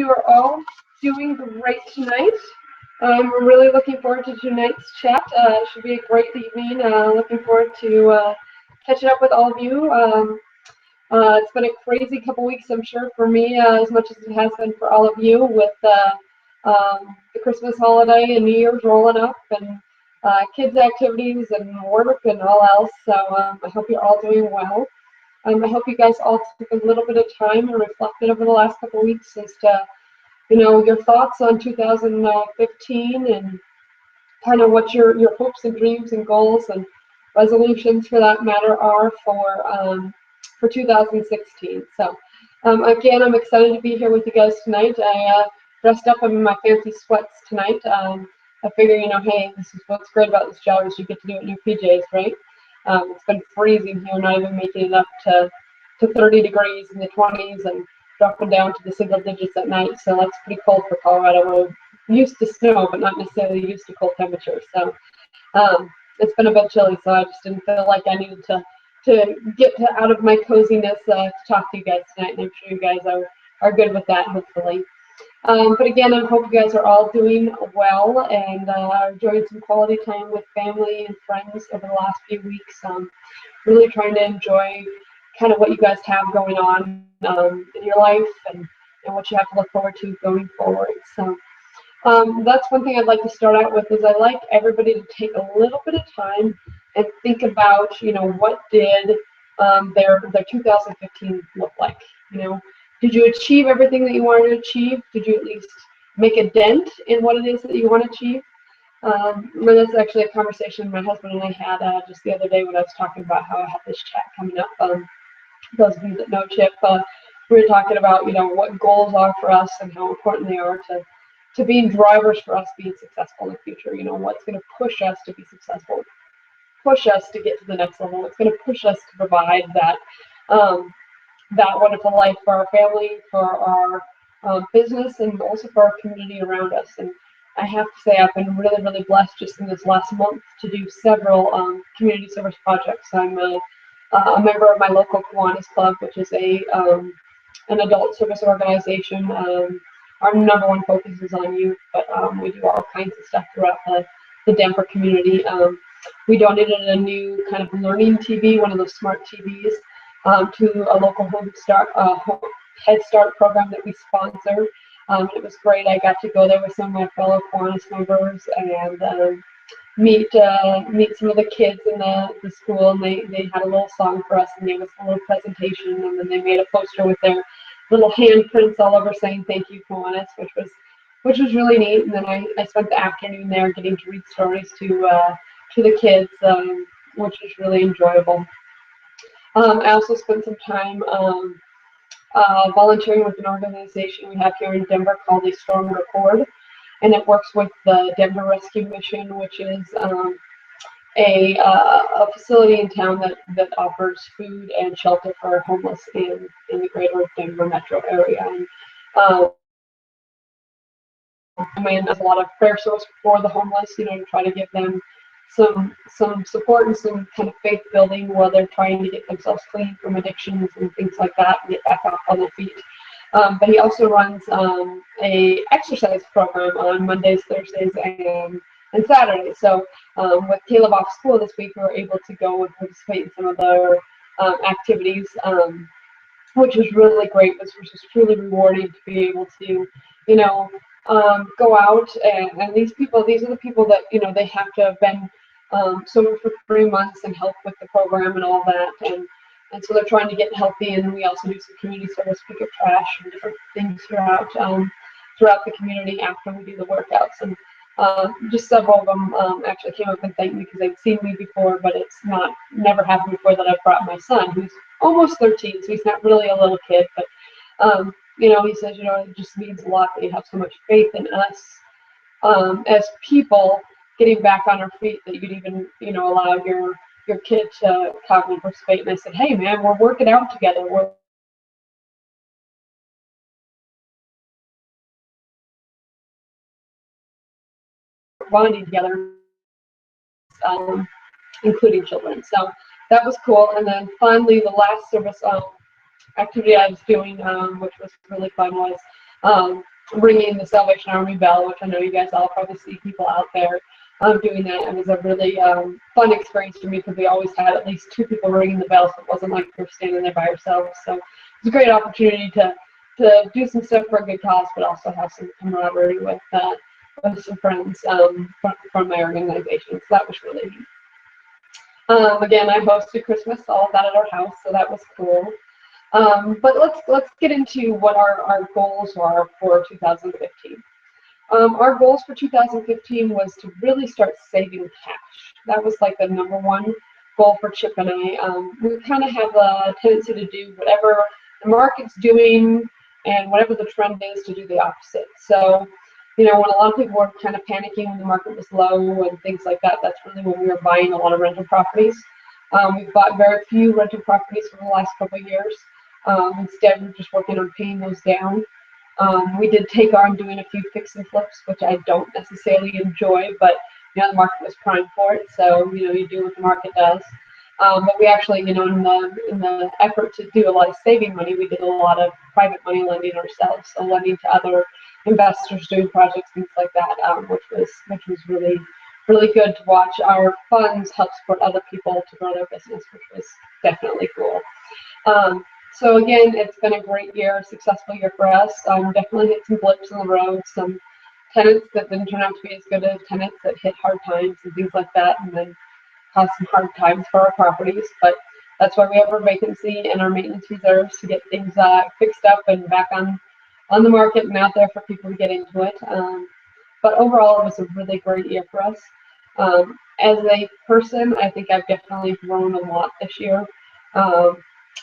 you are all doing great tonight. We're really looking forward to tonight's chat. It should be a great evening. Looking forward to catching up with all of you. It's been a crazy couple weeks, I'm sure, for me, as much as it has been for all of you, with the Christmas holiday and New Year's rolling up, and kids' activities and work and all else. So I hope you're all doing well. I hope you guys all took a little bit of time and reflected over the last couple of weeks as to, your thoughts on 2015 and kind of what your hopes and dreams and goals and resolutions, for that matter, are for 2016. So again, I'm excited to be here with you guys tonight. I dressed up in my fancy sweats tonight. I figure, hey, this is what's great about this job, is you get to do it in your PJs, right? It's been freezing here, not even making it up to 30 degrees in the 20s and dropping down to the single digits at night. So that's pretty cold for Colorado. We're used to snow, but not necessarily used to cold temperatures. So it's been a bit chilly, so I just didn't feel like I needed to get out of my coziness to talk to you guys tonight. And I'm sure you guys are good with that, hopefully. But again, I hope you guys are all doing well and enjoying some quality time with family and friends over the last few weeks. Really trying to enjoy kind of what you guys have going on in your life and what you have to look forward to going forward. So that's one thing I'd like to start out with, is I like everybody to take a little bit of time and think about, what did their 2015 look like? Did you achieve everything that you wanted to achieve? Did you at least make a dent in what it is that you want to achieve? That's actually a conversation my husband and I had just the other day when I was talking about how I had this chat coming up. Those of you that know Chip, we were talking about, what goals are for us and how important they are to being drivers for us being successful in the future. What's going to push us to be successful, push us to get to the next level. What's going to push us to provide that wonderful life for our family, for our business, and also for our community around us. And I have to say, I've been really, really blessed just in this last month to do several community service projects. I'm a member of my local Kiwanis Club, which is an adult service organization. Our number one focus is on youth, but we do all kinds of stuff throughout the Denver community. We donated a new kind of learning TV, one of those smart TVs, to a local Head Start program that we sponsor. It was great. I got to go there with some of my fellow Kiwanis members and meet some of the kids in the school, and they had a little song for us and gave us a little presentation, and then they made a poster with their little handprints all over saying "Thank you, Kiwanis," which was really neat. And then I spent the afternoon there getting to read stories to the kids, which was really enjoyable. I also spent some time volunteering with an organization we have here in Denver called A Storm Record, and it works with the Denver Rescue Mission, which is a facility in town that offers food and shelter for homeless in the greater Denver metro area. And there's a lot of prayer service for the homeless, to try to give them some support and some kind of faith building while they're trying to get themselves clean from addictions and things like that and get back up on their feet. But he also runs a exercise program on Mondays, Thursdays, and Saturdays. So with Caleb off school this week, we were able to go and participate in some of their activities, which was really great. This was just truly rewarding to be able to, go out and these are the people that, they have to have been sober for 3 months and help with the program and all that. And so they're trying to get healthy, and we also do some community service, pick up trash and different things throughout the community after we do the workouts. And just several of them actually came up and thanked me because they'd seen me before, but it's never happened before that I've brought my son, who's almost 13, so he's not really a little kid, but he says, it just means a lot that you have so much faith in us as people getting back on our feet, that you'd even, allow your kid to come and participate. And I said, hey man, we're working out together. We're bonding together, including children. So that was cool. And then finally, the last service activity I was doing, which was really fun, was ringing the Salvation Army bell, which I know you guys all probably see people out there doing that. It was a really fun experience for me because we always had at least two people ringing the bell, so it wasn't like you're standing there by yourself. So it was a great opportunity to do some stuff for a good cause, but also have some camaraderie with some friends from my organization. So that was really neat. Again, I hosted Christmas, all of that at our house, so that was cool. But let's get into what our goals are for 2015. Our goals for 2015 was to really start saving cash. That was like the number one goal for Chip and I. We kind of have a tendency to do whatever the market's doing and whatever the trend is to do the opposite. So, when a lot of people were kind of panicking when the market was low and things like that, that's really when we were buying a lot of rental properties. We've bought very few rental properties for the last couple of years. Instead, we're just working on paying those down. We did take on doing a few fix and flips, which I don't necessarily enjoy, but the market was primed for it, so you do what the market does. But we actually, in the effort to do a lot of saving money, we did a lot of private money lending ourselves, so lending to other investors doing projects, things like that, which was really really good to watch our funds help support other people to grow their business, which was definitely cool. So again, it's been a great year, a successful year for us. Definitely hit some blips on the road, some tenants that didn't turn out to be as good as tenants that hit hard times and things like that, and then caused some hard times for our properties. But that's why we have our vacancy and our maintenance reserves to get things fixed up and back on the market and out there for people to get into it. But overall, it was a really great year for us. As a person, I think I've definitely grown a lot this year.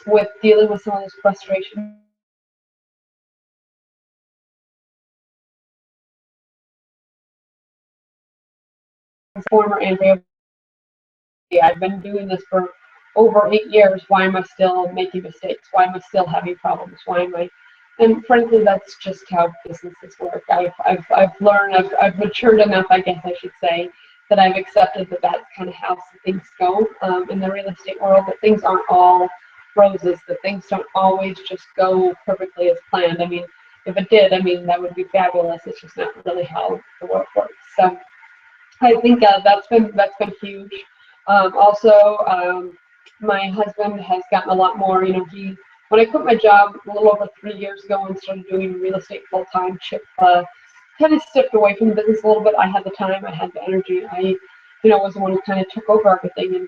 With dealing with some of those frustrations. Former Andrea, I've been doing this for over 8 years. Why am I still making mistakes? Why am I still having problems? Why am I? And frankly, that's just how businesses work. I've learned, I've matured enough, I guess I should say, that I've accepted that that's kind of how things go in the real estate world. That things aren't all roses. That things don't always just go perfectly as planned. I mean, if it did, that would be fabulous. It's just not really how the world works. So I think that's been huge. Also, my husband has gotten a lot more. When I quit my job a little over 3 years ago and started doing real estate full time, Chip kind of stepped away from the business a little bit. I had the time, I had the energy. I, was the one who kind of took over everything. And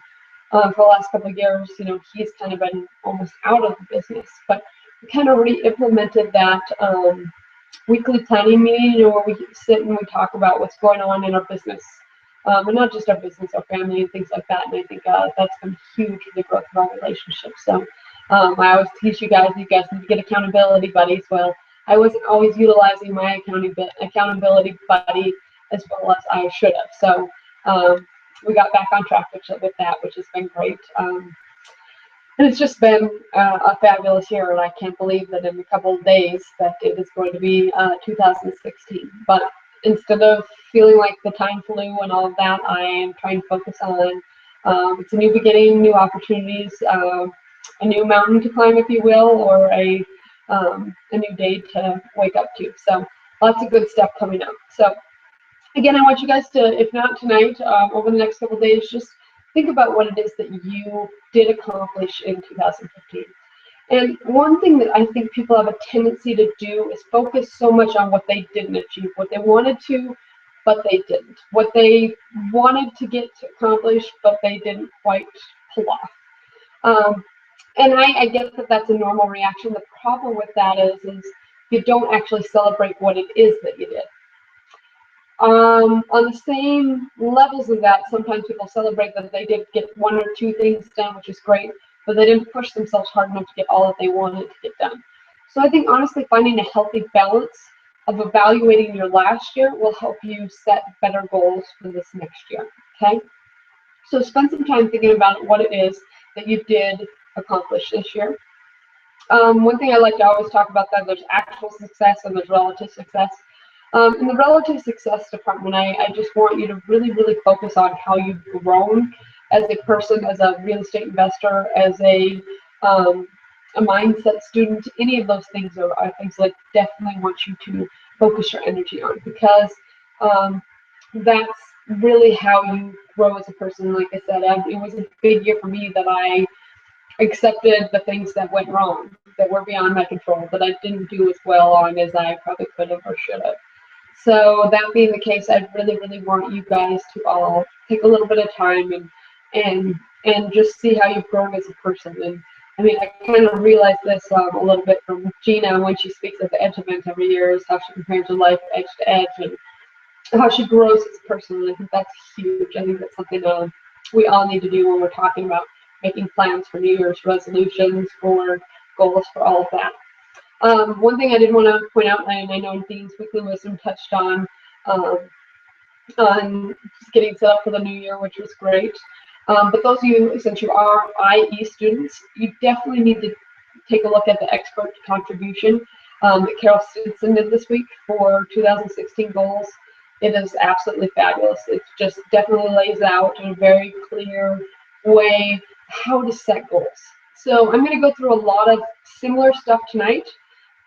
for the last couple of years, he's kind of been almost out of the business. But we kind of re-implemented that weekly planning meeting, where we sit and we talk about what's going on in our business. And not just our business, our family, and things like that. And I think that's been huge for the growth of our relationship. So I always teach you guys need to get accountability buddies. Well, I wasn't always utilizing my accountability buddy as well as I should have. So we got back on track with that, which has been great. And it's just been a fabulous year, and I can't believe that in a couple of days that it is going to be 2016. But instead of feeling like the time flew and all of that, I am trying to focus on it's a new beginning, new opportunities, a new mountain to climb, if you will, or a new day to wake up to. So lots of good stuff coming up. So again, I want you guys to, if not tonight, over the next couple of days, just think about what it is that you did accomplish in 2015. And one thing that I think people have a tendency to do is focus so much on what they didn't achieve, what they wanted to, but they didn't. What they wanted to get to accomplish, but they didn't quite pull off. And I get that that's a normal reaction. The problem with that is you don't actually celebrate what it is that you did. On the same levels of that, sometimes people celebrate that they did get one or two things done, which is great, but they didn't push themselves hard enough to get all that they wanted to get done. So I think honestly finding a healthy balance of evaluating your last year will help you set better goals for this next year, okay? So spend some time thinking about what it is that you did accomplish this year. One thing I like to always talk about that there's actual success and there's relative success. In the relative success department, I just want you to really, really focus on how you've grown as a person, as a real estate investor, as a mindset student. Any of those things are things that I definitely want you to focus your energy on, because um, that's really how you grow as a person. Like I said, it was a big year for me that I accepted the things that went wrong, that were beyond my control, that I didn't do as well on as I probably could have or should have. So that being the case, I really, really want you guys to all take a little bit of time and just see how you've grown as a person. And I mean, I kind of realized this a little bit from Gina when she speaks at the Edge event every year, is how she compares her life edge to edge and how she grows as a person. And I think that's huge. I think that's something we all need to do when we're talking about making plans for New Year's resolutions or goals for all of that. One thing I did want to point out, and I know Dean's Weekly Wisdom touched um, on just getting set up for the new year, which was great. But those of you, since you are IE students, you definitely need to take a look at the expert contribution that Carol Stinson did this week for 2016 goals. It is absolutely fabulous. It just definitely lays out in a very clear way how to set goals. So I'm going to go through a lot of similar stuff tonight,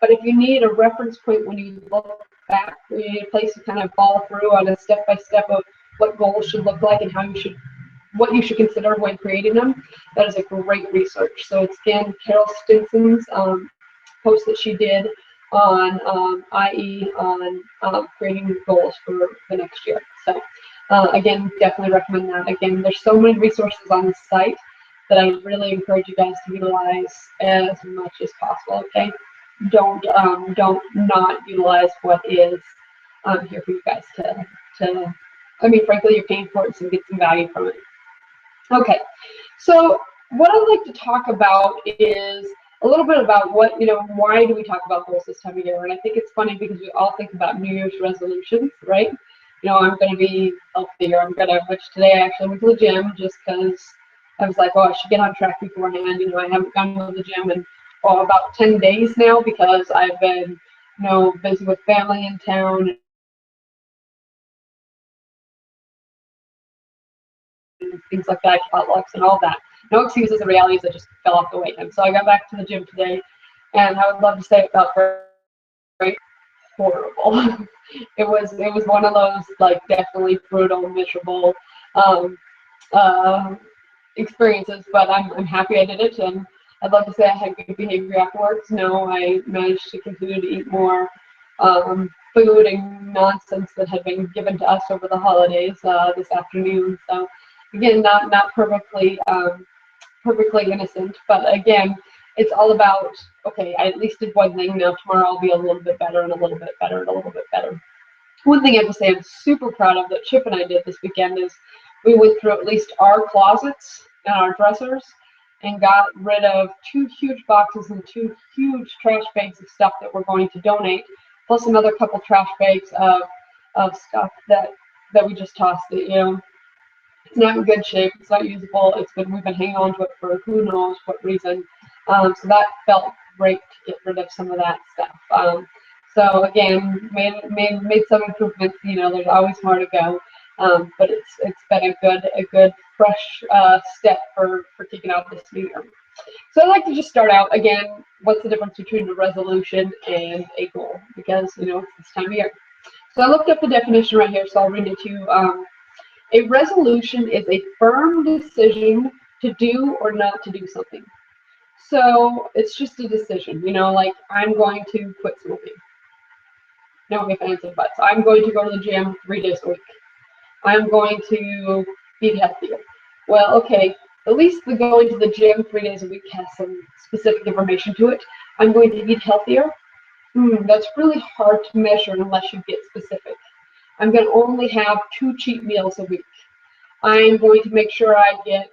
but if you need a reference point when you look back, you need a place to kind of follow through on a step-by-step of what goals should look like and what you should consider when creating them, that is a great research. So it's again Carol Stinson's post that she did on IE on creating goals for the next year. So again, definitely recommend that. Again, there's so many resources on the site that I really encourage you guys to utilize as much as possible. Okay, don't not utilize what is here for you guys to. I mean, frankly, you're paying for it, so get some value from it. Okay, so what I'd like to talk about is a little bit about what, why do we talk about goals this time of year? And I think it's funny because we all think about New Year's resolutions, right? I'm going to be healthier. Which today I actually went to the gym just because I was like, oh, I should get on track beforehand. I haven't gone to the gym in about 10 days now because I've been, busy with family in town things like that, potlucks and all that. No excuses. The reality is I just fell off the wagon. So I got back to the gym today, and I would love to say it felt very horrible. It was one of those like definitely brutal, miserable uh, experiences. But I'm happy I did it, and I'd love to say I had good behavior afterwards. No, I managed to continue to eat more food and nonsense that had been given to us over the holidays this afternoon. So again, not perfectly innocent, but again, it's all about, okay, I at least did one thing. Now tomorrow I'll be a little bit better and a little bit better and a little bit better. One thing I have to say I'm super proud of that Chip and I did this weekend is we went through at least our closets and our dressers and got rid of 2 huge boxes and 2 huge trash bags of stuff that we're going to donate, plus another couple trash bags of stuff that we just tossed. It's not in good shape. It's not usable. We've been hanging on to it for who knows what reason. So that felt great to get rid of some of that stuff. So again, made some improvements. There's always more to go, but it's been a good fresh step for kicking out this new year. So I'd like to just start out again. What's the difference between a resolution and a goal? Because it's this time of year. So I looked up the definition right here, so I'll read it to you. A resolution is a firm decision to do or not to do something. So it's just a decision, like I'm going to quit smoking. No ifs, ands, and buts. I'm going to go to the gym 3 days a week. I'm going to eat healthier. Well, okay, at least the going to the gym 3 days a week has some specific information to it. I'm going to eat healthier. That's really hard to measure unless you get specific. I'm going to only have 2 cheat meals a week. I'm going to make sure I get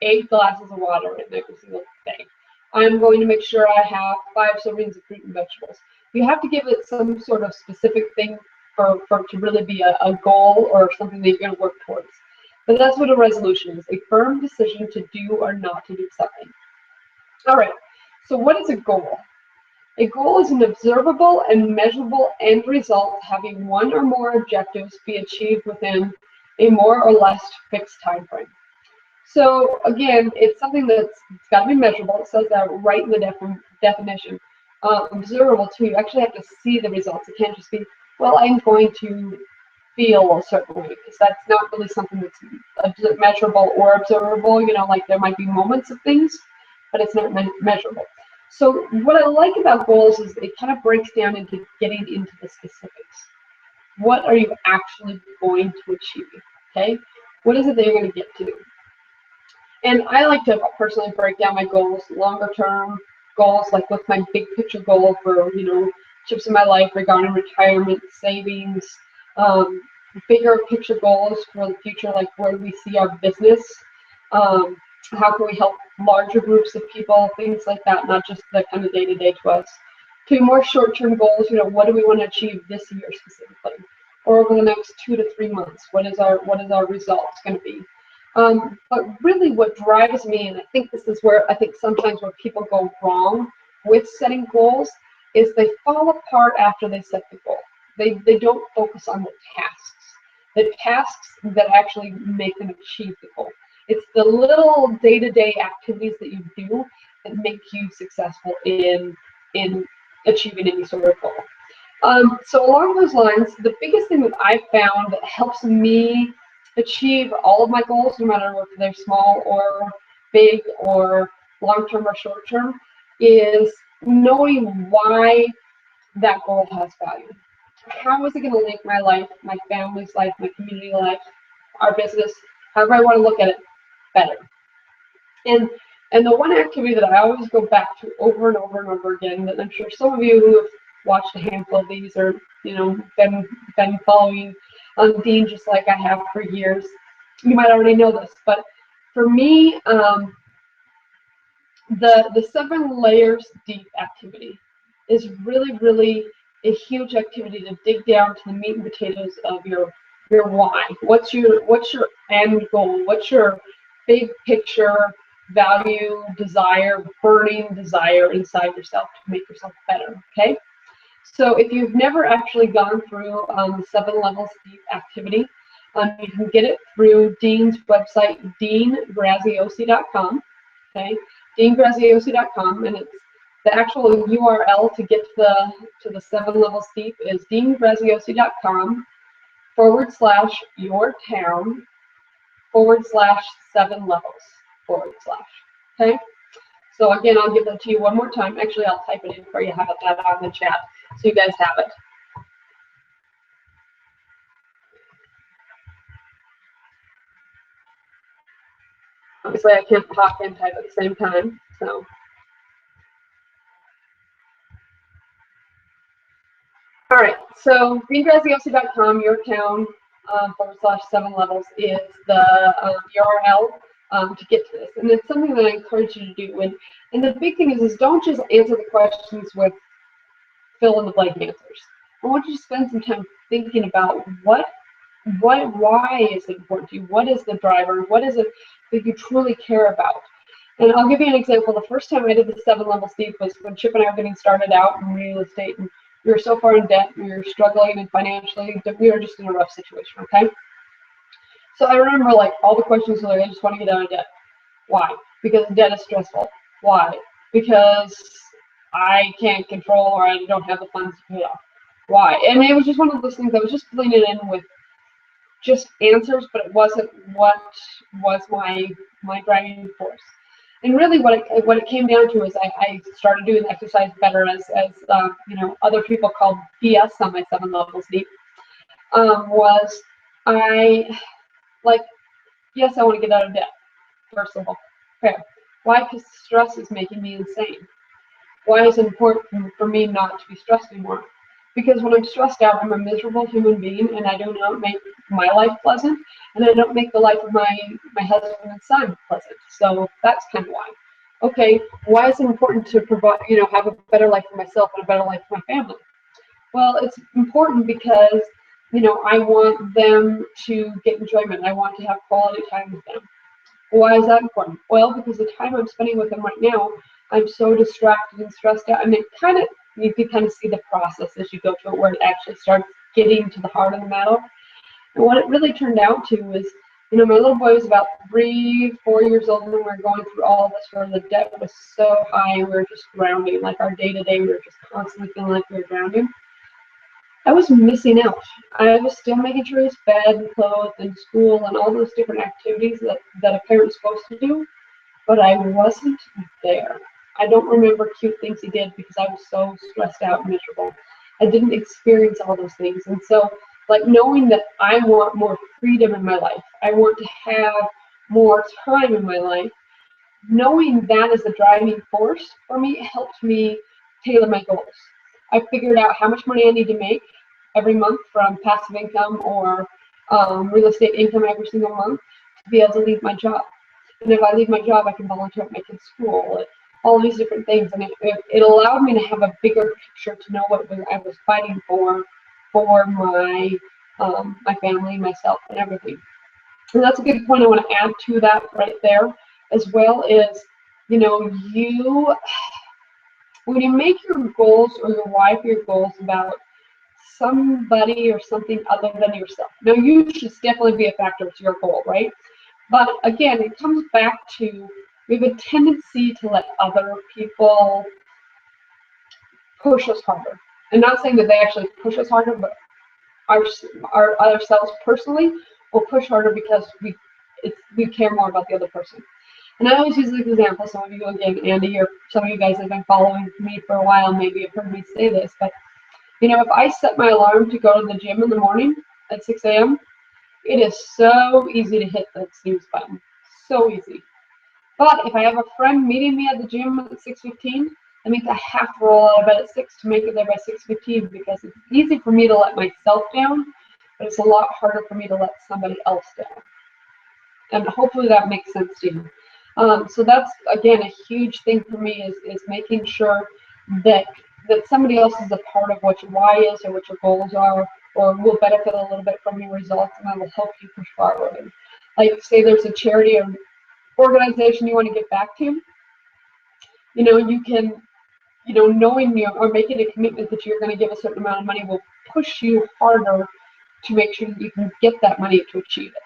8 glasses of water in every single day. I'm going to make sure I have 5 servings of fruit and vegetables. You have to give it some sort of specific thing for it to really be a goal or something that you're going to work towards. But that's what a resolution is, a firm decision to do or not to do something. All right, so what is a goal? A goal is an observable and measurable end result having one or more objectives be achieved within a more or less fixed time frame. So again, it's something that's got to be measurable. It says that right in the definition. observable too. You actually have to see the results. It can't just be, well, I'm going to feel a certain way, because that's not really something that's measurable or observable. Like there might be moments of things, but it's not measurable. So what I like about goals is it kind of breaks down into getting into the specifics. What are you actually going to achieve? Okay, what is it that you're going to get to? And I like to personally break down my goals, longer term goals, like what's my big picture goal for, chips in my life regarding retirement, savings, um, bigger picture goals for the future, like where do we see our business, um, how can we help larger groups of people, things like that, not just the kind of day-to-day to us. To more short-term goals, what do we want to achieve this year specifically, or over the next 2 to 3 months? What is our results going to be? But really what drives me, and I think this is where I think sometimes where people go wrong with setting goals, is they fall apart after they set the goal. They don't focus on the tasks that actually make them achieve the goal. It's the little day-to-day activities that you do that make you successful in achieving any sort of goal. So along those lines, the biggest thing that I've found that helps me achieve all of my goals, no matter if they're small or big or long-term or short-term, is knowing why that goal has value. How is it going to make my life, my family's life, my community life, our business, however I want to look at it, better? And the one activity that I always go back to over and over and over again, that I'm sure some of you who have watched a handful of these or been following Dean just like I have for years, you might already know this, but for me, the 7 layers deep activity is really a huge activity to dig down to the meat and potatoes of your why. What's your end goal? What's your big picture value, desire, burning desire inside yourself to make yourself better? Okay. So if you've never actually gone through the 7 levels deep activity, you can get it through Dean's website, deangraziosi.com. Okay, deangraziosi.com, and it's the actual URL to get to the 7 levels deep is deangraziosi.com/yourtown/7 levels/. Okay. So again, I'll give that to you one more time. Actually, I'll type it in for you, have that on the chat, so you guys have it. Obviously, I can't talk and type at the same time, so. All right, so deangraziosi.com, your town /7 levels is the URL to get to this. And it's something that I encourage you to do. And the big thing is don't just answer the questions with fill in the blank answers. I want you to spend some time thinking about why is it important to you? What is the driver? What is it that you truly care about? And I'll give you an example. The first time I did the 7 levels deep was when Chip and I were getting started out in real estate, and we were so far in debt, we were struggling, and financially, we were just in a rough situation, okay? So I remember, like, all the questions were like, I just want to get out of debt. Why? Because debt is stressful. Why? Because I can't control, or I don't have the funds to pay off. Why? And it was just one of those things I was just filling it in with just answers, but it wasn't what was my driving force. And really, what it came down to is I started doing exercise better, as other people called PS on my 7 levels deep. Was I like, yes, I want to get out of debt. First of all, fair. Why? Because stress is making me insane. Why is it important for me not to be stressed anymore? Because when I'm stressed out, I'm a miserable human being, and I do not make my life pleasant, and I don't make the life of my husband and son pleasant. So that's kind of why. Okay, why is it important to provide, have a better life for myself and a better life for my family? Well, it's important because, I want them to get enjoyment. I want to have quality time with them. Why is that important? Well, because the time I'm spending with them right now, I'm so distracted and stressed out. I mean, you can kind of see the process as you go through it, where it actually starts getting to the heart of the matter. And what it really turned out to was My little boy was about 3, 4 years old when we were going through all this where the debt was so high and we were just drowning. Like our day to day, we were just constantly feeling like we were drowning. I was missing out. I was still making sure he was fed and clothed and school and all those different activities that a parent's supposed to do, but I wasn't there. I don't remember cute things he did because I was so stressed out and miserable. I didn't experience all those things. And so, like, knowing that I want more freedom in my life, I want to have more time in my life, knowing that as a driving force for me, it helped me tailor my goals. I figured out how much money I need to make every month from passive income or real estate income every single month to be able to leave my job. And if I leave my job, I can volunteer at my kids' school, and all these different things. And it allowed me to have a bigger picture to know what I was fighting for my family, myself, and everything. And that's a good point I want to add to that right there, as well as, you when you make your goals or your why for your goals about somebody or something other than yourself. Now, you should definitely be a factor to your goal, right? But again, it comes back to we have a tendency to let other people push us harder. I'm not saying that they actually push us harder, but our ourselves personally will push harder because we care more about the other person. And I always use this example. Some of you, again, Andy, or some of you guys have been following me for a while, maybe have heard me say this, but if I set my alarm to go to the gym in the morning at 6 a.m., it is so easy to hit the snooze button. So easy. But if I have a friend meeting me at the gym at 6:15, that means I have to roll out of bed at 6 to make it there by 6:15 because it's easy for me to let myself down, but it's a lot harder for me to let somebody else down. And hopefully that makes sense to you. So that's, again, a huge thing for me is making sure that somebody else is a part of what your why is or what your goals are, or will benefit a little bit from your results, and that will help you push forward. Like, say there's a charity or organization you want to get back to, you can, knowing you or making a commitment that you're going to give a certain amount of money will push you harder to make sure that you can get that money to achieve it.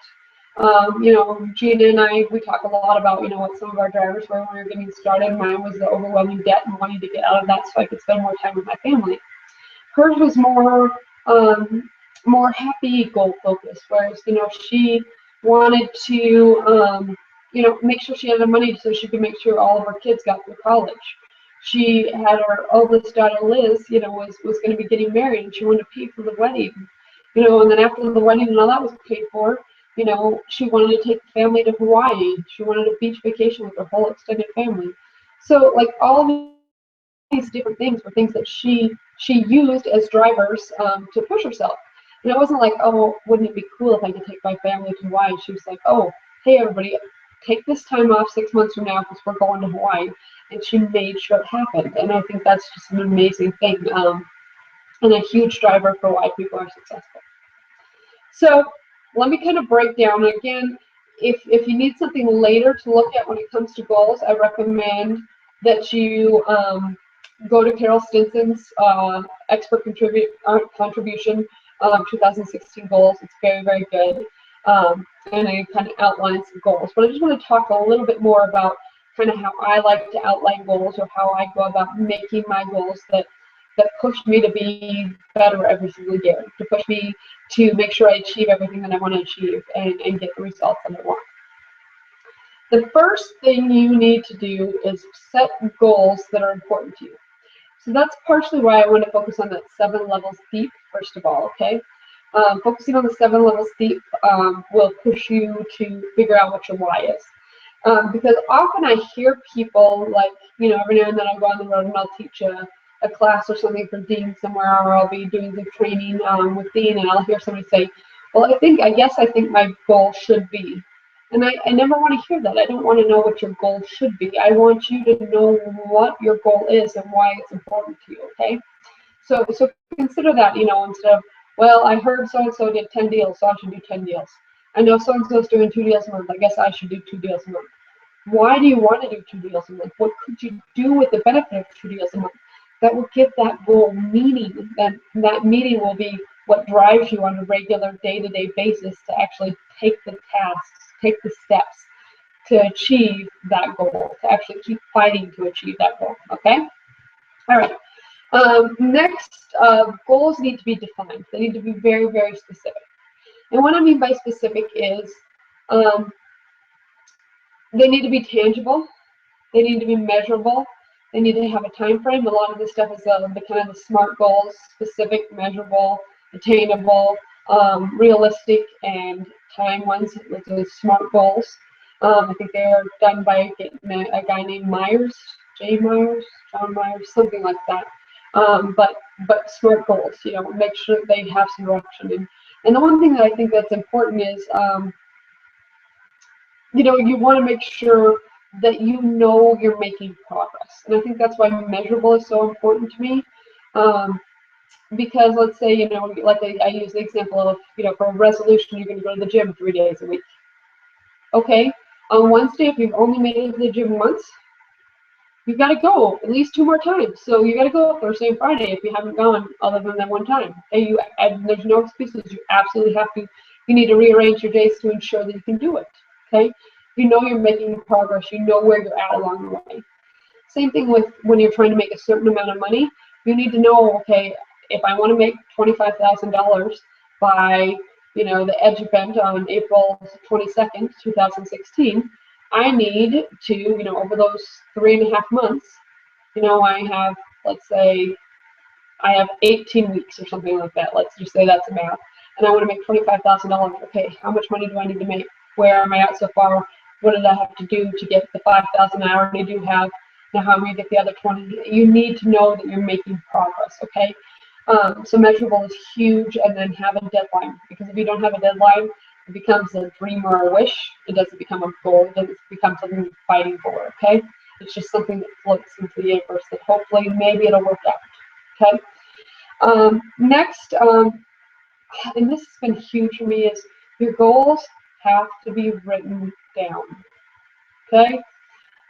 Gina and I, we talk a lot about, what some of our drivers were when we were getting started. Mine was the overwhelming debt and wanting to get out of that so I could spend more time with my family. Hers was more happy goal focused, whereas, she wanted to, make sure she had the money so she could make sure all of her kids got through college. She had her oldest daughter, Liz, was going to be getting married, and she wanted to pay for the wedding. And then after the wedding and all that was paid for, she wanted to take the family to Hawaii. She wanted a beach vacation with her whole extended family. So, like, all these different things were things that she used as drivers to push herself. And it wasn't like, oh, wouldn't it be cool if I could take my family to Hawaii? She was like, oh, hey, everybody, take this time off 6 months from now because we're going to Hawaii. And she made sure it happened. And I think that's just an amazing thing and a huge driver for why people are successful. So let me kind of break down. Again, if you need something later to look at when it comes to goals, I recommend that you go to Carol Stinson's expert contribution 2016 goals. It's very, very good. And it kind of outlines some goals. But I just want to talk a little bit more about kind of how I like to outline goals, or how I go about making my goals that pushed me to be better every single year, to push me to make sure I achieve everything that I want to achieve and get the results that I want. The first thing you need to do is set goals that are important to you. So that's partially why I want to focus on that 7 levels deep, first of all, okay? Focusing on the 7 levels deep will push you to figure out what your why is. Because often I hear people, like, every now and then I'll go on the road and I'll teach a class or something for Dean somewhere, or I'll be doing the training with Dean, and I'll hear somebody say, well, I guess I think my goal should be. And I never want to hear that. I don't want to know what your goal should be. I want you to know what your goal is and why it's important to you, okay? So consider that, instead of, well, I heard so-and-so did 10 deals, so I should do 10 deals. I know so-and-so's doing 2 deals a month. I guess I should do 2 deals a month. Why do you want to do 2 deals a month? What could you do with the benefit of 2 deals a month? That will give that goal meaning. That meaning will be, what drives you on a regular day-to-day basis to actually take the tasks, take the steps to achieve that goal, to actually keep fighting to achieve that goal, okay? All right. Next, goals need to be defined. They need to be very, very specific. And what I mean by specific is they need to be tangible. They need to be measurable. They need to have a time frame. A lot of this stuff is the kind of the SMART goals: specific, measurable, attainable, realistic, and time ones. Those are SMART goals. I think they're done by a guy named Myers, John Myers, something like that. But SMART goals, make sure they have some direction. And the one thing that I think that's important is, you want to make sure that you're making progress. And I think that's why measurable is so important to me. Because let's say, like I use the example of, for a resolution, you're going to go to the gym 3 days a week. Okay, on Wednesday, if you've only made it to the gym once, you've got to go at least 2 more times. So you got to go Thursday and Friday if you haven't gone other than that one time. And there's no excuses. You absolutely have to. You need to rearrange your days to ensure that you can do it. Okay, you're making progress. You know where you're at along the way. Same thing with when you're trying to make a certain amount of money. You need to know, okay, if I want to make $25,000 by the edge event on April 22nd, 2016, I need to, over those 3.5 months, I have, let's say, I have 18 weeks or something like that. Let's just say that's the math. And I want to make $25,000. Okay, how much money do I need to make? Where am I at so far? What did I have to do to get the 5,000 I already do have? Now how am I going to get the other 20? You need to know that you're making progress, okay? So measurable is huge, and then have a deadline. Because if you don't have a deadline, it becomes a dream or a wish. It doesn't become a goal. It doesn't become something you're fighting for, okay? It's just something that floats into the universe that hopefully maybe it'll work out, okay? Next, and this has been huge for me, is your goals have to be written down, okay?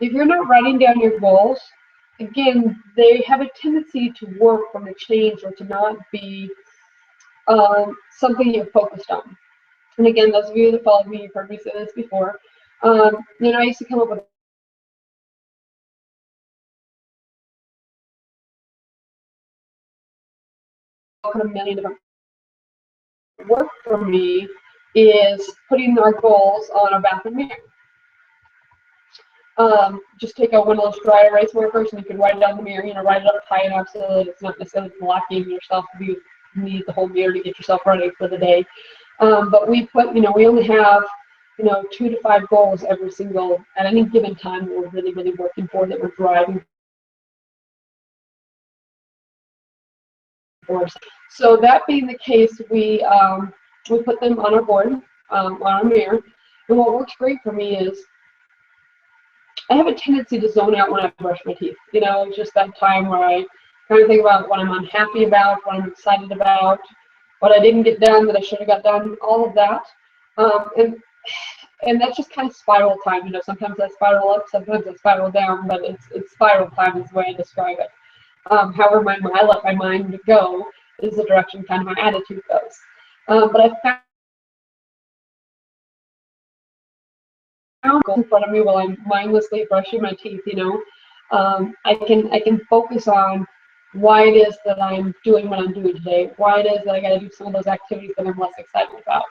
If you're not writing down your goals, again, they have a tendency to work or to change or to not be something you're focused on. And again, those of you that follow me, you've heard me say this before. I used to come up with a million different work for me is putting our goals on a bathroom mirror. Just take out one of those dry erase markers and you can write it on the mirror, write it up high enough so that it's not necessarily blocking yourself. You need the whole mirror to get yourself ready for the day. But we only have, 2 to 5 goals at any given time that we're really, really working for, that we're driving for. So that being the case, we put them on our board, on our mirror. And what works great for me is I have a tendency to zone out when I brush my teeth. It's just that time where I kind of think about what I'm unhappy about, what I'm excited about, what I didn't get done that I should have got done, all of that. And that's just kind of spiral time. Sometimes I spiral up, sometimes I spiral down, but it's spiral time is the way I describe it. However, I let my mind go is the direction kind of my attitude goes. But I found in front of me while I'm mindlessly brushing my teeth, I can focus on why it is that I'm doing what I'm doing today, why it is that I got to do some of those activities that I'm less excited about,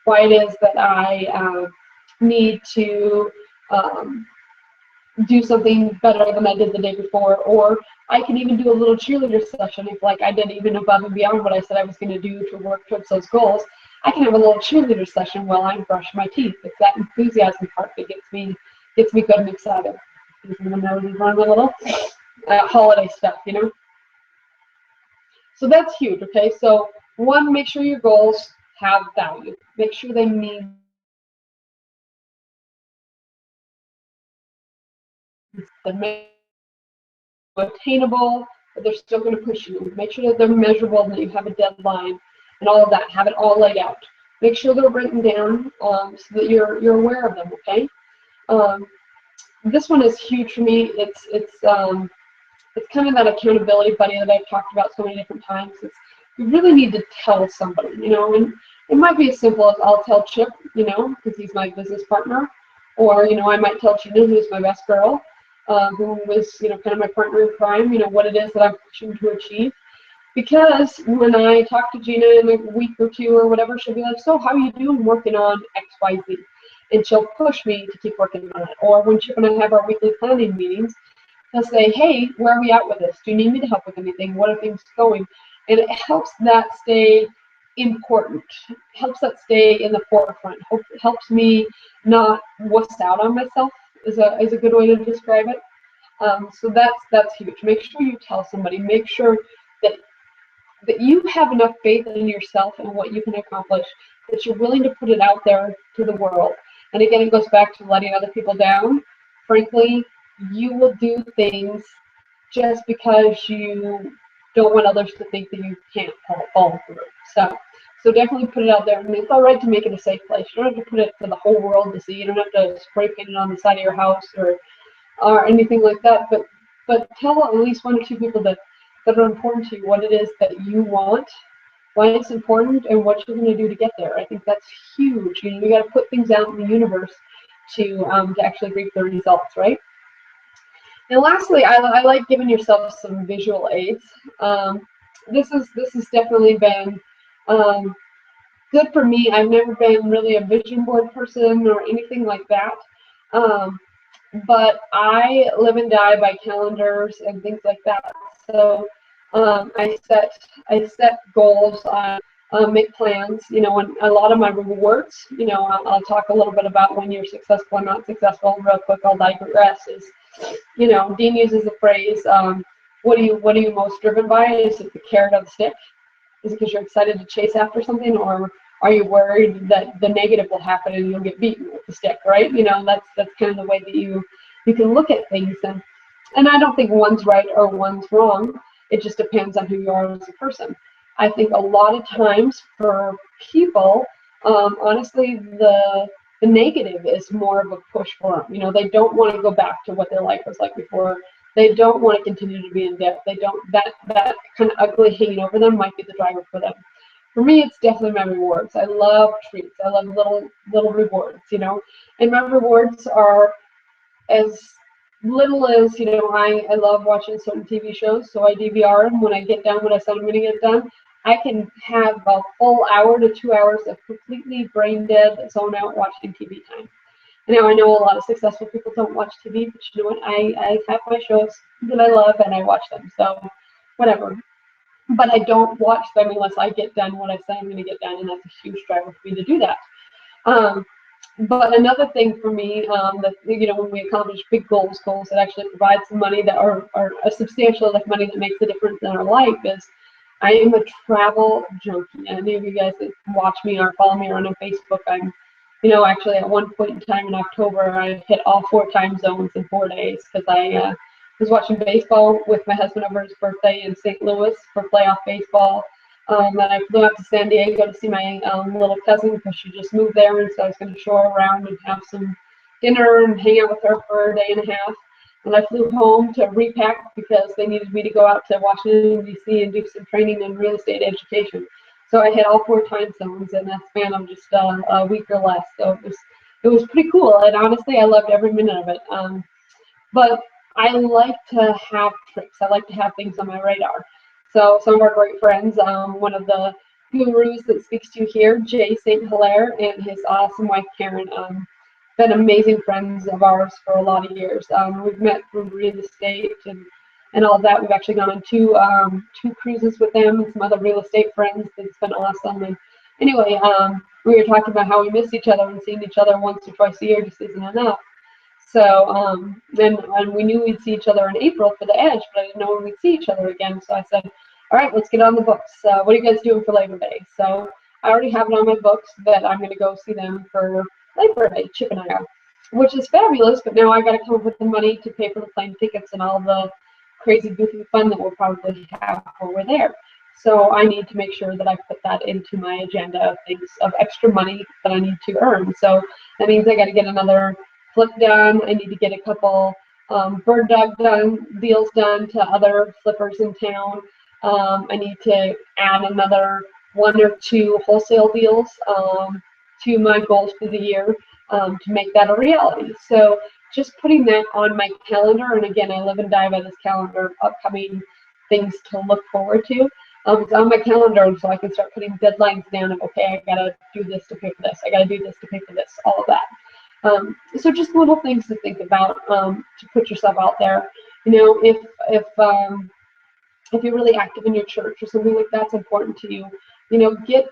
why it is that I need to do something better than I did the day before, or I can even do a little cheerleader session if, like, I did even above and beyond what I said I was going to do to work towards those goals. I can have a little cheerleader session while I brush my teeth. It's that enthusiasm part that gets me good and excited. My nose is running a little. Holiday stuff, So that's huge, okay? So, one, make sure your goals have value. Make sure they mean they're attainable, but they're still going to push you. Make sure that they're measurable and that you have a deadline and all of that. Have it all laid out. Make sure they're written down so that you're aware of them, okay? This one is huge for me. It's kind of that accountability buddy that I've talked about so many different times. It's you really need to tell somebody, you know, and it might be as simple as I'll tell Chip, you know, because he's my business partner, or, you know, I might tell Gina, who's my best girl, who was, you know, kind of my partner in crime, you know, what it is that I'm pushing to achieve. Because when I talk to Gina in a week or two or whatever, she'll be like, so how are you doing working on X, Y, Z? And she'll push me to keep working on it. Or when Chip and I have our weekly planning meetings, he'll say, hey, where are we at with this? Do you need me to help with anything? What are things going? And it helps that stay important, helps that stay in the forefront, helps me not wuss out on myself is a good way to describe it. So that's huge. Make sure you tell somebody. Make sure that you have enough faith in yourself and what you can accomplish that you're willing to put it out there to the world. And again, it goes back to letting other people down. Frankly, you will do things just because you don't want others to think that you can't follow through. So definitely put it out there. I mean, it's all right to make it a safe place. You don't have to put it for the whole world to see. You don't have to spray paint it on the side of your house or anything like that. But tell at least one or two people that are important to you what it is that you want, why it's important, and what you're going to do to get there. I think that's huge. You know, you got to put things out in the universe to actually reap the results, right? And lastly, I like giving yourself some visual aids. This has definitely been good for me. I've never been really a vision board person or anything like that. But I live and die by calendars and things like that. So I set goals. I make plans. You know, and a lot of my rewards. You know, I'll talk a little bit about when you're successful or not successful. Real quick, I'll digress. Is, you know, Dean uses the phrase, what are you most driven by? Is it the carrot or the stick? Is it because you're excited to chase after something, or are you worried that the negative will happen and you'll get beaten with the stick, right? You know, that's kind of the way that you can look at things. And I don't think one's right or one's wrong. It just depends on who you are as a person. I think a lot of times for people, honestly, the negative is more of a push for them. You know, they don't want to go back to what their life was like before. They don't want to continue to be in debt. They don't, that kind of ugly hanging over them might be the driver for them. For me, it's definitely my rewards. I love treats. I love little rewards, you know. And my rewards are as little as, you know, I love watching certain TV shows, so I DVR them. When I get done what I said I'm going to get done, I can have a full hour to 2 hours of completely brain dead, zone out watching TV time. Now, I know a lot of successful people don't watch TV, but you know what? I have my shows that I love and I watch them, so whatever. But I don't watch them unless I get done what I say I'm going to get done, and that's a huge driver for me to do that. But another thing for me, that, you know, when we accomplish big goals that actually provide some money that are a substantial enough money that makes a difference in our life, is I am a travel junkie. Any of you guys that watch me or follow me around on Facebook, I'm, you know, actually at one point in time in October, I hit all 4 time zones in 4 days because I was watching baseball with my husband over his birthday in St. Louis for playoff baseball. Then I flew out to San Diego to see my little cousin because she just moved there, and so I was going to show her around and have some dinner and hang out with her for a day and a half. And I flew home to repack because they needed me to go out to Washington, D.C. and do some training in real estate education. So I hit all 4 time zones in that span of just a week or less. So it was pretty cool, and honestly, I loved every minute of it. But I like to have tricks. I like to have things on my radar. So some of our great friends, one of the gurus that speaks to you here, Jay St. Hilaire, and his awesome wife, Karen, been amazing friends of ours for a lot of years. We've met through real estate and all of that. We've actually gone on 2 cruises with them and some other real estate friends. It's been awesome. And anyway, we were talking about how we miss each other, and seeing each other once or twice a year just isn't enough. So then we knew we'd see each other in April for the Edge, but I didn't know when we'd see each other again. So I said, all right, let's get on the books. What are you guys doing for Labor Day? So I already have it on my books that I'm going to go see them for Labor Day, Chip and I are, which is fabulous, but now I got to come up with the money to pay for the plane tickets and all the crazy, goofy fun that we'll probably have while we're there. So I need to make sure that I put that into my agenda of things, of extra money that I need to earn. So that means I got to get another flip done. I need to get a couple bird dog deals done to other flippers in town. I need to add another 1 or 2 wholesale deals to my goals for the year to make that a reality. So just putting that on my calendar, and again, I live and die by this calendar, upcoming things to look forward to. It's on my calendar, so I can start putting deadlines down of, okay, I gotta do this to pay for this, I gotta do this to pay for this, all of that. So just little things to think about to put yourself out there. You know, if you're really active in your church or something like that's important to you, you know, get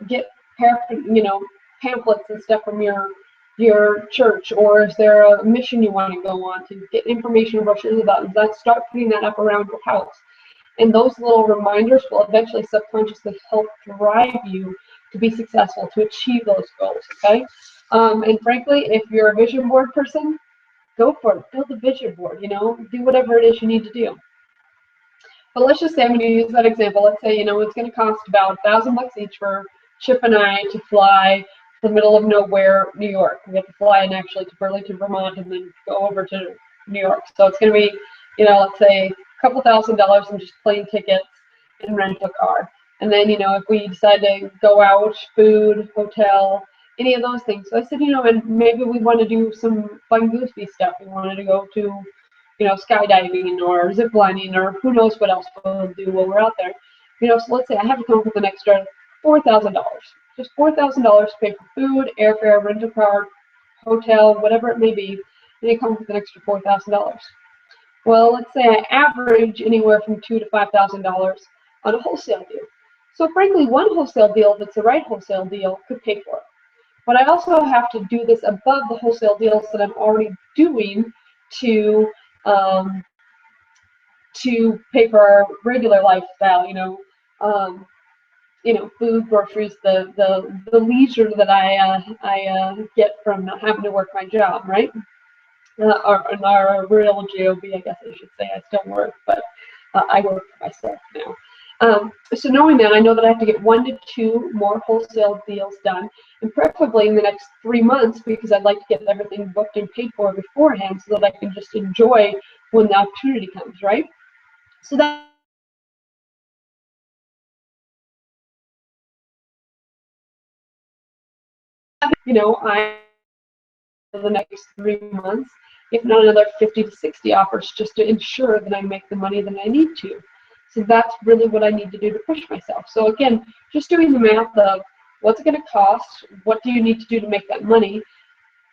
pamphlets and stuff from your church, or is there a mission you want to go on to get information brochures about that? Start putting that up around your house. And those little reminders will eventually subconsciously help drive you to be successful, to achieve those goals, okay? And frankly, if you're a vision board person, go for it. Build a vision board, you know, do whatever it is you need to do. But let's just say I'm going to use that example. Let's say, you know, it's going to cost about $1,000 each for Chip and I to fly to the middle of nowhere, New York. We have to fly in actually to Burlington, Vermont, and then go over to New York. So it's going to be, you know, let's say a couple $1,000s in just plane tickets and rent a car. And then, you know, if we decide to go out, food, hotel, any of those things. So I said, you know, and maybe we want to do some fun, goofy stuff. We wanted to go to, you know, skydiving or zip lining or who knows what else we'll do while we're out there. You know, so let's say I have to come up with an extra $4,000. Just $4,000 to pay for food, airfare, rent a car, hotel, whatever it may be, and you come up with an extra $4,000. Well, let's say I average anywhere from $2,000 to $5,000 on a wholesale deal. So frankly, one wholesale deal, if it's the right wholesale deal, could pay for it. But I also have to do this above the wholesale deals that I'm already doing to pay for our regular lifestyle. You know, food, groceries, the leisure that I get from not having to work my job, right? Our real job, I guess I should say. I still work, but I work for myself now. So knowing that, I know that I have to get 1 to 2 more wholesale deals done, and preferably in the next 3 months, because I'd like to get everything booked and paid for beforehand so that I can just enjoy when the opportunity comes, right? So that, you know, I the next 3 months, if not another 50 to 60 offers, just to ensure that I make the money that I need to. So that's really what I need to do to push myself. So again, just doing the math of what's it going to cost, what do you need to do to make that money,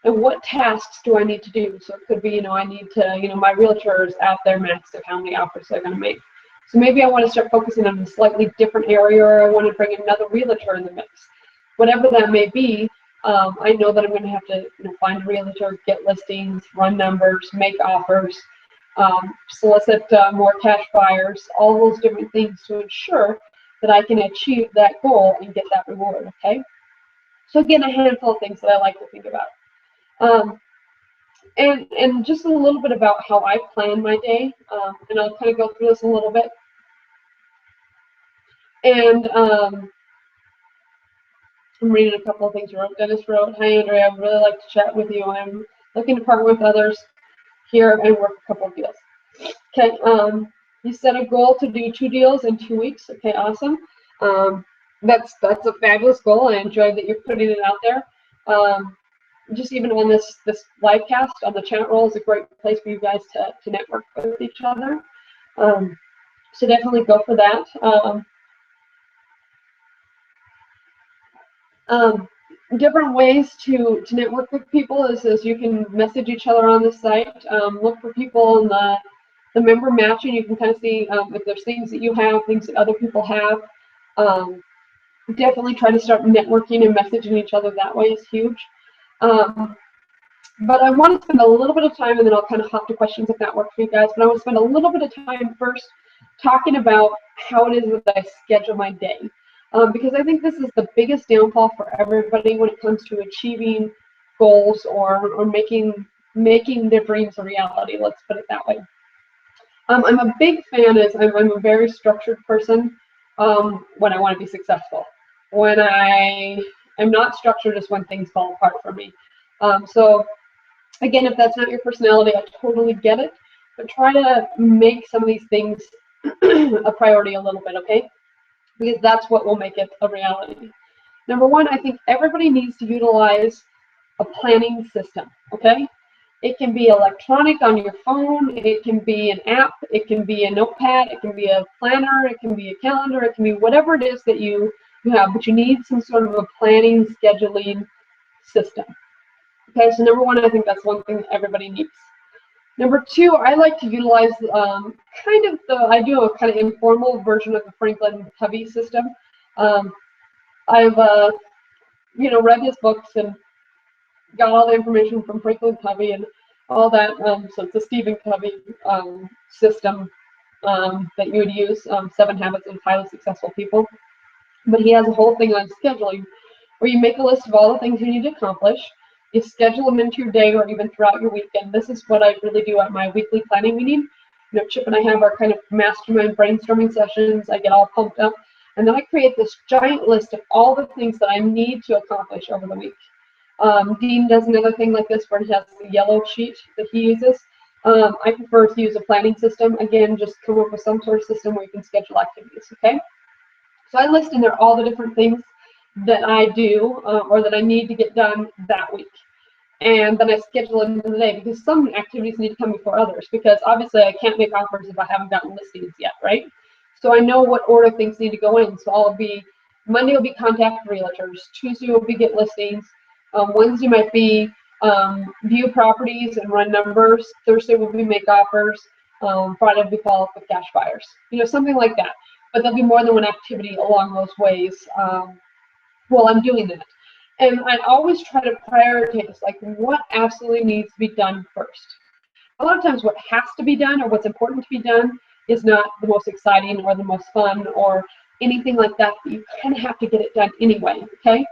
and what tasks do I need to do. So it could be, you know, I need to, you know, my realtor is out there max of how many offers they're going to make. So maybe I want to start focusing on a slightly different area, or I want to bring another realtor in the mix. Whatever that may be, I know that I'm going to have to, you know, find a realtor, get listings, run numbers, make offers, solicit more cash buyers, all those different things to ensure that I can achieve that goal and get that reward, okay? So again, a handful of things that I like to think about. And just a little bit about how I plan my day, and I'll kind of go through this a little bit. And I'm reading a couple of things you wrote. Dennis wrote, "Hi Andrea, I would really like to chat with you. I'm looking to partner with others here and work a couple of deals." Okay, you set a goal to do 2 deals in 2 weeks. Okay, awesome. That's a fabulous goal. I enjoy that you're putting it out there. Just even on this live cast on the chat roll is a great place for you guys to network with each other. So definitely go for that. Different ways to network with people is you can message each other on the site. Look for people in the member matching. You can kind of see if there's things that you have, things that other people have. Definitely try to start networking and messaging each other that way is huge. But I want to spend a little bit of time, and then I'll kind of hop to questions if that works for you guys, but I want to spend a little bit of time first talking about how it is that I schedule my day. Because I think this is the biggest downfall for everybody when it comes to achieving goals or making their dreams a reality. Let's put it that way. I'm a big fan, I'm a very structured person when I want to be successful. When I am not structured is when things fall apart for me. So again, if that's not your personality, I totally get it. But try to make some of these things a priority a little bit, okay? Because that's what will make it a reality. Number one, I think everybody needs to utilize a planning system, okay? It can be electronic on your phone, it can be an app, it can be a notepad, it can be a planner, it can be a calendar, it can be whatever it is that you have, but you need some sort of a planning, scheduling system. Okay, so number one, I think that's one thing that everybody needs. Number two, I like to utilize I do a kind of informal version of the Franklin Covey system. I've read his books and got all the information from Franklin Covey and all that. So it's a Stephen Covey system that you would use, 7 Habits of Highly Successful People. But he has a whole thing on scheduling where you make a list of all the things you need to accomplish. You schedule them into your day or even throughout your weekend. This is what I really do at my weekly planning meeting. Chip and I have our kind of mastermind brainstorming sessions. I get all pumped up. And then I create this giant list of all the things that I need to accomplish over the week. Dean does another thing like this where he has the yellow sheet that he uses. I prefer to use a planning system. Again, just come up with some sort of system where you can schedule activities, okay? So I list in there all the different things that I do or that I need to get done that week. And then I schedule them in the day because some activities need to come before others because obviously I can't make offers if I haven't gotten listings yet, right? So I know what order things need to go in. So Monday will be contact realtors, Tuesday will be get listings, Wednesday might be view properties and run numbers, Thursday will be make offers, Friday will be follow up with cash buyers, something like that. But there'll be more than one activity along those ways while I'm doing that. And I always try to prioritize, like, what absolutely needs to be done first. A lot of times what has to be done or what's important to be done is not the most exciting or the most fun or anything like that, but you kind of have to get it done anyway, okay?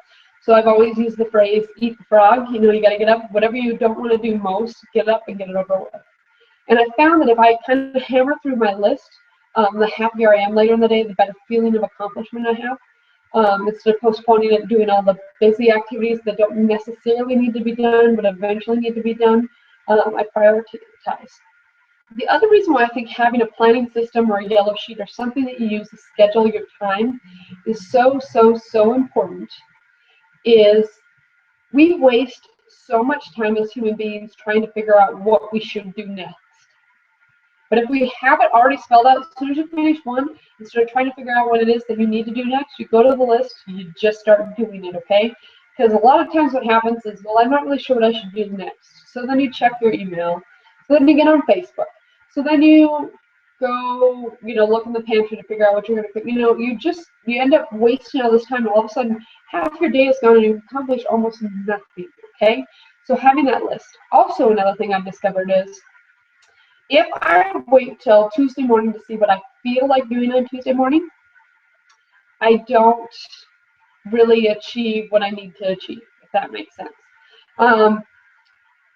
So I've always used the phrase, eat the frog. You got to get up, whatever you don't want to do most, get up and get it over with. And I found that if I kind of hammer through my list, the happier I am later in the day, the better feeling of accomplishment I have. Instead of postponing it, doing all the busy activities that don't necessarily need to be done, but eventually need to be done, I prioritize. The other reason why I think having a planning system or a yellow sheet or something that you use to schedule your time is so, so, so important is we waste so much time as human beings trying to figure out what we should do next. But if we have it already spelled out, as soon as you finish one, instead of trying to figure out what it is that you need to do next, you go to the list, you just start doing it, okay? Because a lot of times what happens is, well, I'm not really sure what I should do next. So then you check your email. So then you get on Facebook. So then you go, look in the pantry to figure out what you're going to cook. You end up wasting all this time, and all of a sudden, half your day is gone and you've accomplished almost nothing, okay? So having that list. Also, another thing I've discovered is, if I wait till Tuesday morning to see what I feel like doing on Tuesday morning, I don't really achieve what I need to achieve, if that makes sense.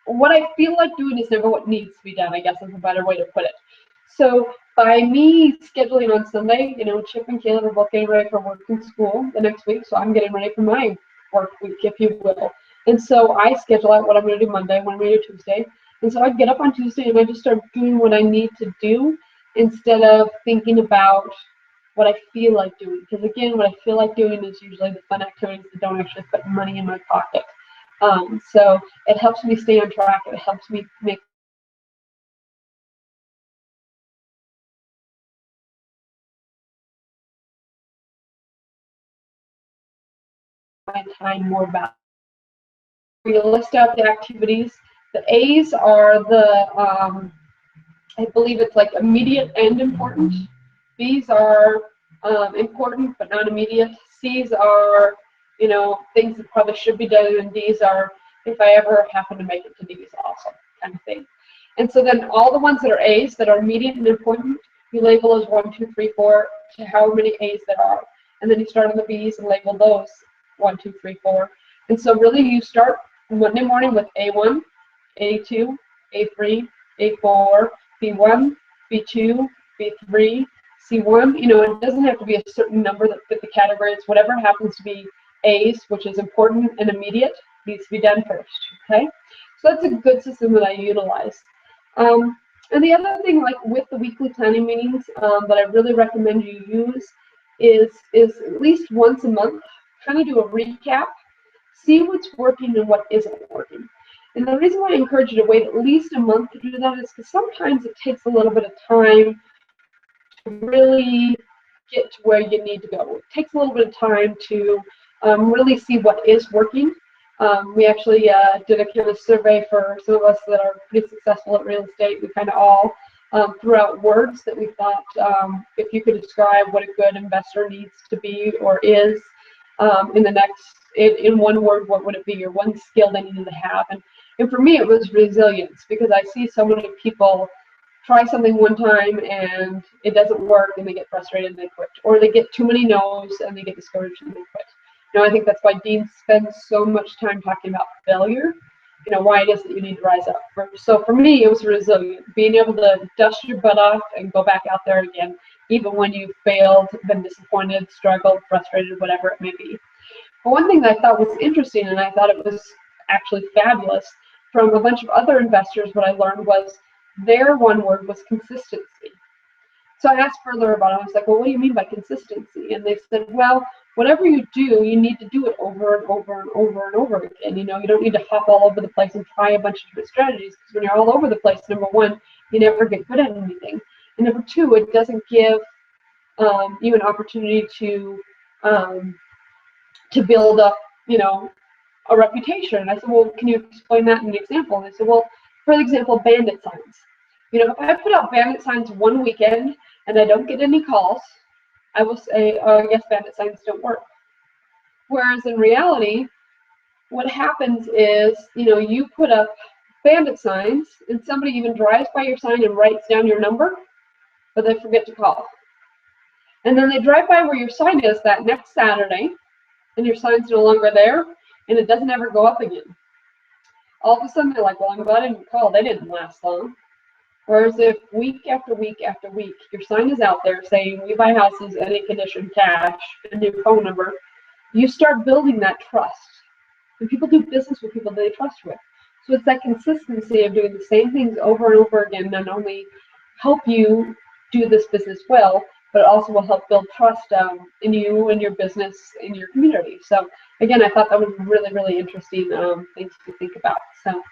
What I feel like doing is never what needs to be done, I guess is a better way to put it. So by me scheduling on Sunday, Chip and Caleb are both getting ready for work and school the next week, so I'm getting ready for my work week, if you will. And so I schedule out what I'm going to do Monday, what I'm going to do Tuesday. And so I get up on Tuesday and I just start doing what I need to do instead of thinking about what I feel like doing. Because again, what I feel like doing is usually the fun activities that don't actually put money in my pocket. So it helps me stay on track. It helps me make my time more valuable. You list out the activities. The A's are I believe it's like immediate and important. B's are important but not immediate. C's are, things that probably should be done, and D's are if I ever happen to make it to D's also, kind of thing. And so then all the ones that are A's that are immediate and important, you label as 1, 2, 3, 4 to however many A's there are. And then you start on the B's and label those 1, 2, 3, 4. And so really you start Monday morning with A1, A2, A3, A4, B1, B2, B3, C1. It doesn't have to be a certain number that fit the category. It's whatever happens to be A's, which is important and immediate, needs to be done first, okay? So that's a good system that I utilize. And the other thing, like with the weekly planning meetings, that I really recommend you use is at least once a month, kind of do a recap, see what's working and what isn't working. And the reason why I encourage you to wait at least a month to do that is because sometimes it takes a little bit of time to really get to where you need to go. It takes a little bit of time to really see what is working. We actually did a kind of survey for some of us that are pretty successful at real estate. We kind of all threw out words that we thought, if you could describe what a good investor needs to be or is in the next, in one word, what would it be, or one skill they need to have. And for me, it was resilience, because I see so many people try something one time and it doesn't work and they get frustrated and they quit, or they get too many no's and they get discouraged and they quit. I think that's why Dean spends so much time talking about failure, why it is that you need to rise up. So for me, it was resilient, being able to dust your butt off and go back out there again, even when you failed, been disappointed, struggled, frustrated, whatever it may be. But one thing that I thought was interesting, and I thought it was actually fabulous, from a bunch of other investors, what I learned was their one word was consistency. So I asked further about it. I was like, well, what do you mean by consistency? And they said, well, whatever you do, you need to do it over and over and over and over again. You don't need to hop all over the place and try a bunch of different strategies, because when you're all over the place, number one, you never get good at anything. And number two, it doesn't give you an opportunity to build up, a reputation. And I said, well, can you explain that in an example? And they said, well, for example, bandit signs. If I put out bandit signs one weekend and I don't get any calls, I will say, oh, I guess bandit signs don't work. Whereas in reality, what happens is, you put up bandit signs and somebody even drives by your sign and writes down your number, but they forget to call. And then they drive by where your sign is that next Saturday, and your sign's no longer there, and it doesn't ever go up again. All of a sudden, they're like, well, I'm glad I didn't call. They didn't last long. Whereas if week after week after week, your sign is out there saying, we buy houses, any condition, cash, and your phone number, you start building that trust. And people do business with people they trust with. So it's that consistency of doing the same things over and over again, not only help you do this business well, but it also will help build trust in you and your business, in your community. So again, I thought that was really, really interesting things to think about. So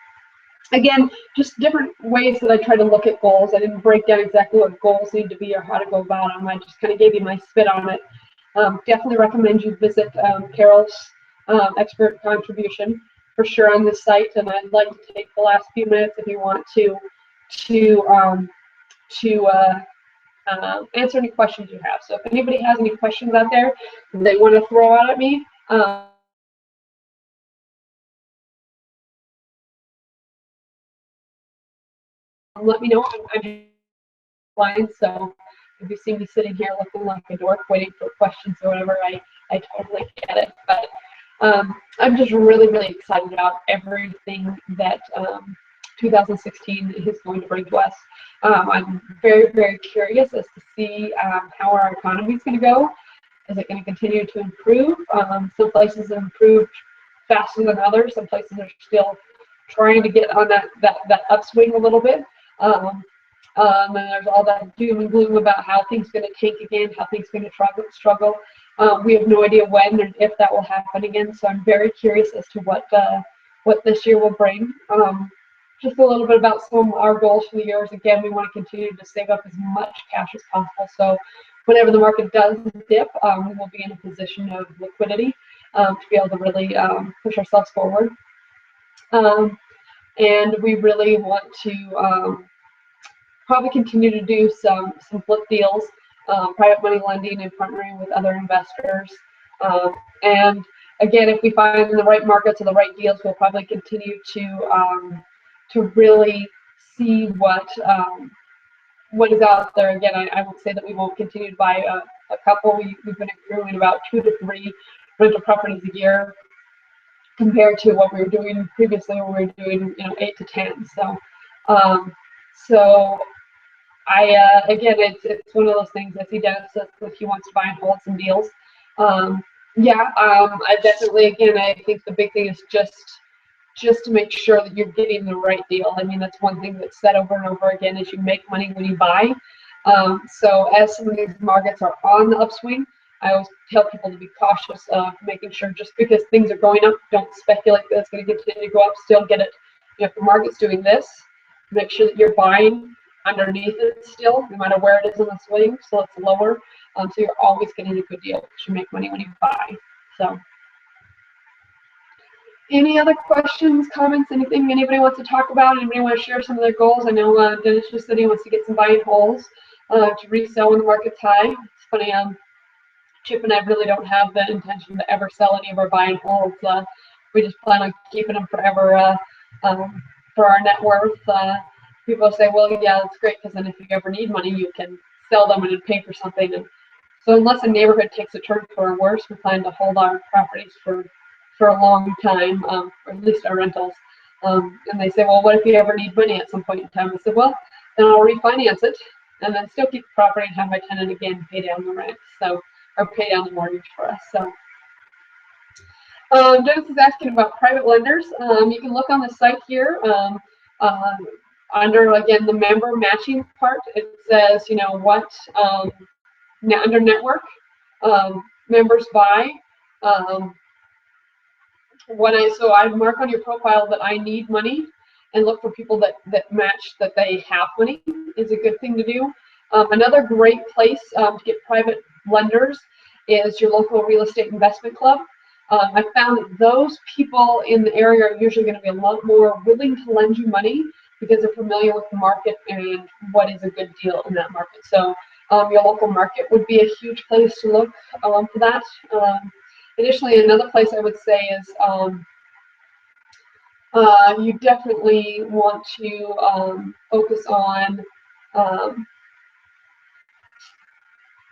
again, just different ways that I try to look at goals. I didn't break down exactly what goals need to be or how to go about them. I just kind of gave you my spit on it. Definitely recommend you visit Carol's expert contribution for sure on this site, and I'd like to take the last few minutes if you want to answer any questions you have. So if anybody has any questions out there they want to throw out at me, let me know. I'm blind, so if you see me sitting here looking like a dork waiting for questions or whatever, I totally get it. But I'm just really, really excited about everything that 2016 is going to bring to us. I'm very, very curious as to see how our economy is going to go. Is it going to continue to improve? Some places have improved faster than others. Some places are still trying to get on that upswing a little bit. And there's all that doom and gloom about how things are going to tank again, how things are going to struggle. We have no idea when and if that will happen again. So I'm very curious as to what this year will bring. Just a little bit about some of our goals for the years. Again, we want to continue to save up as much cash as possible. So whenever the market does dip, we will be in a position of liquidity to be able to really push ourselves forward. And we really want to probably continue to do some flip deals, private money lending, and partnering with other investors. And again, if we find the right markets or the right deals, we'll probably continue to really see what is out there. Again, I won't say that we won't continue to buy a couple. We've been accruing about 2 to 3 rental properties a year, compared to what we were doing previously, where we were doing 8 to 10. So again, it's one of those things. I see Dennis says if he wants to buy and hold some deals. I definitely, again, I think the big thing is just just to make sure that you're getting the right deal. I mean, that's one thing that's said over and over again is you make money when you buy. So as some of these markets are on the upswing, I always tell people to be cautious of making sure just because things are going up, don't speculate that it's going to continue to go up. Still get it. If the market's doing this, make sure that you're buying underneath it still, no matter where it is in the swing, so it's lower. So you're always getting a good deal because you make money when you buy. So, any other questions, comments, anything anybody wants to talk about? Anybody want to share some of their goals? I know Dennis just said he wants to get some buying holes to resell when the market's high. It's funny, Chip and I really don't have the intention to ever sell any of our buy and holds. We just plan on keeping them forever for our net worth. People say, well, yeah, that's great, because then if you ever need money, you can sell them and pay for something. And so unless a neighborhood takes a turn for worse, we plan to hold our properties for a long time, or at least our rentals. And they say, well, what if you ever need money at some point in time? I said, well, then I'll refinance it and then still keep the property and have my tenant again pay down the rent. So, or pay down the mortgage for us. So, Dennis is asking about private lenders. You can look on the site here. Under, again, the member matching part, it says, you know, what, under network, members buy. So I mark on your profile that I need money and look for people that match that they have money is a good thing to do. Another great place to get private lenders is your local real estate investment club. I found that those people in the area are usually going to be a lot more willing to lend you money because they're familiar with the market and what is a good deal in that market. So your local market would be a huge place to look for that. Additionally, another place I would say is you definitely want to focus on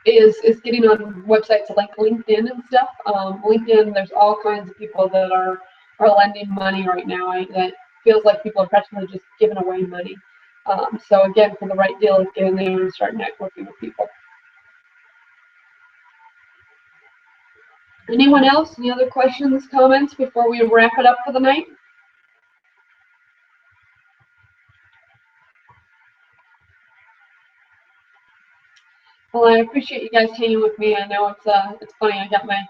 is getting on websites like LinkedIn and stuff. LinkedIn, there's all kinds of people that are lending money right now. It feels like people are practically just giving away money. So again, for the right deal, get in there and start networking with people. Anyone else? Any other questions, comments before we wrap it up for the night? Well, I appreciate you guys hanging with me. I know it's funny. I got my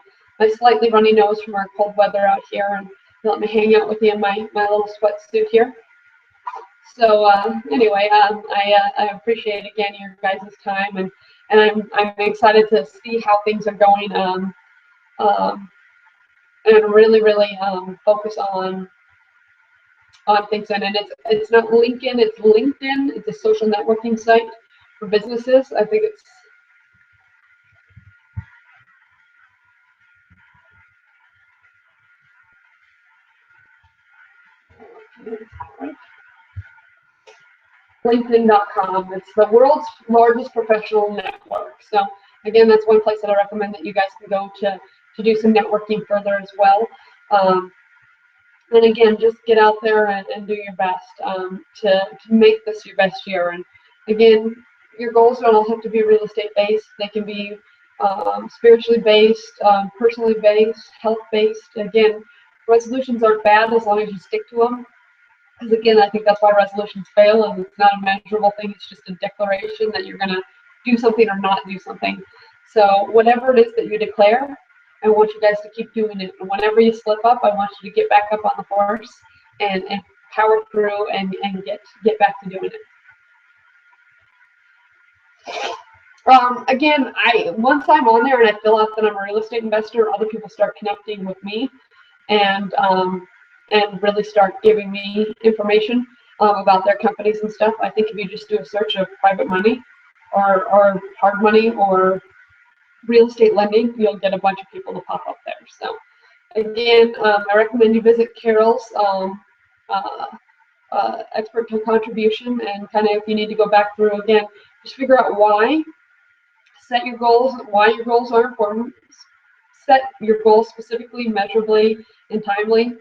slightly runny nose from our cold weather out here, and let me hang out with you in my little sweatsuit here. So anyway, I appreciate again your guys' time, and I'm excited to see how things are going, and really focus on things. And it's not LinkedIn, it's LinkedIn. It's a social networking site for businesses. I think it's LinkedIn.com. It's the world's largest professional network. So again, that's one place that I recommend that you guys can go to do some networking further as well. And again, just get out there and do your best to make this your best year. And again, your goals don't all have to be real estate based. They can be spiritually based, personally based, health based. Again, resolutions aren't bad as long as you stick to them. Because again, I think that's why resolutions fail, and it's not a measurable thing. It's just a declaration that you're going to do something or not do something. So whatever it is that you declare, I want you guys to keep doing it. And whenever you slip up, I want you to get back up on the horse and power through and get back to doing it. Again, once I'm on there and I fill out that I'm a real estate investor, other people start connecting with me and really start giving me information about their companies and stuff. I think if you just do a search of private money or hard money or real estate lending, you'll get a bunch of people to pop up there. So again, I recommend you visit Carol's expert to contribution, and kind of if you need to go back through again, just figure out why, set your goals, why your goals are important, set your goals specifically, measurably, and timely,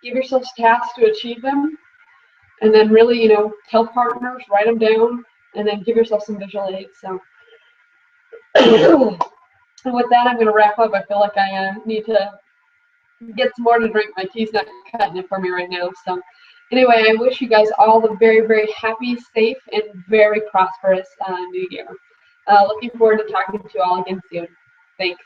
give yourself tasks to achieve them, and then really, tell partners, write them down, and then give yourself some visual aids. So and with that, I'm going to wrap up. I feel like I need to get some more to drink. My tea's not cutting it for me right now. So anyway, I wish you guys all the very, very happy, safe, and very prosperous new year. Looking forward to talking to you all again soon. Thanks.